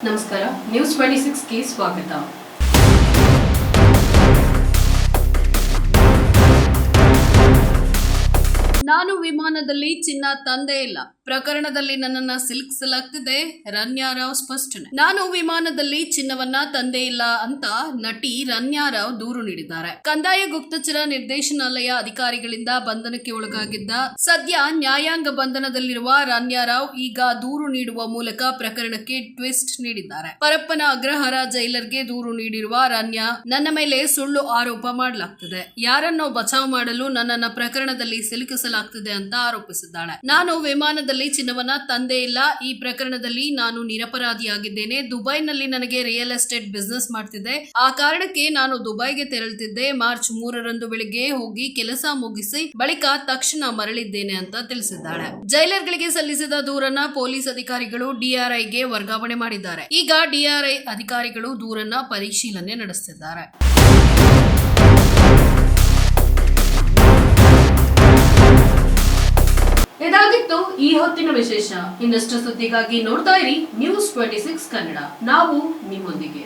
ನಮಸ್ಕಾರ ನ್ಯೂಸ್ 26 ಗೆ ಸ್ವಾಗತ. ನಾನು ವಿಮಾನದಲ್ಲಿ ಚಿನ್ನ ತಂದೇ ಇಲ್ಲ ಪ್ರಕರಣದಲ್ಲಿ ನನ್ನನ್ನ ಸಿಲುಕಿಸಲಾಗ್ತಿದೆ. ರನ್ಯಾ ರಾವ್ ಸ್ಪಷ್ಟನೆ. ನಾನು ವಿಮಾನದಲ್ಲಿ ಚಿನ್ನವನ್ನ ತಂದೇ ಇಲ್ಲ ಅಂತ ನಟಿ ರನ್ಯಾ ರಾವ್ ದೂರು ನೀಡಿದ್ದಾರೆ. ಕಂದಾಯ ಗುಪ್ತಚರ ನಿರ್ದೇಶನಾಲಯ ಅಧಿಕಾರಿಗಳಿಂದ ಬಂಧನಕ್ಕೆ ಒಳಗಾಗಿದ್ದ ಸದ್ಯ ನ್ಯಾಯಾಂಗ ಬಂಧನದಲ್ಲಿರುವ ರನ್ಯಾ ರಾವ್ ಈಗ ದೂರು ನೀಡುವ ಮೂಲಕ ಪ್ರಕರಣಕ್ಕೆ ಟ್ವಿಸ್ಟ್ ನೀಡಿದ್ದಾರೆ. ಪರಪ್ಪನ ಅಗ್ರಹಾರ ಜೈಲರ್ಗೆ ದೂರು ನೀಡಿರುವ ರನ್ಯಾ, ನನ್ನ ಮೇಲೆ ಸುಳ್ಳು ಆರೋಪ ಮಾಡಲಾಗ್ತಿದೆ, ಯಾರನ್ನೋ ಬಚಾವ್ ಮಾಡಲು ನನ್ನನ್ನ ಪ್ರಕರಣದಲ್ಲಿ ಸಿಲುಕಿಸಲಾಗ್ತಿದೆ ಅಂತ ಆರೋಪಿಸಿದ್ದಾಳೆ. ನಾನು ವಿಮಾನದಲ್ಲಿ ಚಿನ್ನವನ್ನ ತಂದೇ ಇಲ್ಲ. ಈ ಪ್ರಕರಣದಲ್ಲಿ ನಾನು ನಿರಪರಾಧಿಯಾಗಿದ್ದೇನೆ. ದುಬೈನಲ್ಲಿ ನನಗೆ ರಿಯಲ್ ಎಸ್ಟೇಟ್ ಬಿಸಿನೆಸ್ ಮಾಡ್ತಿದ್ದೆ. ಆ ಕಾರಣಕ್ಕೆ ನಾನು ದುಬೈಗೆ ತೆರಳುತ್ತಿದ್ದೆ. ಮಾರ್ಚ್ 3ರಂದು ಬೆಳಿಗ್ಗೆ ಹೋಗಿ ಕೆಲಸ ಮುಗಿಸಿ ಬಳಿಕ ತಕ್ಷಣ ಮರಳಿದ್ದೇನೆ ಅಂತ ತಿಳಿಸಿದ್ದಾಳೆ. ಜೈಲರ್ಗಳಿಗೆ ಸಲ್ಲಿಸಿದ ದೂರನ್ನ ಪೊಲೀಸ್ ಅಧಿಕಾರಿಗಳು ಡಿಆರ್ಐಗೆ ವರ್ಗಾವಣೆ ಮಾಡಿದ್ದಾರೆ. ಈಗ ಡಿಆರ್ಐ ಅಧಿಕಾರಿಗಳು ದೂರನ್ನ ಪರಿಶೀಲನೆ ನಡೆಸುತ್ತಿದ್ದಾರೆ. ಇದಾಗಿತ್ತು ಈ ಹೊತ್ತಿನ ವಿಶೇಷ. ಇನ್ನಷ್ಟು ಸುದ್ದಿಗಾಗಿ ನೋಡ್ತಾ ಇರಿ ನ್ಯೂಸ್ 26 ಕನ್ನಡ. ನಾವು ನಿಮ್ಮೊಂದಿಗೆ.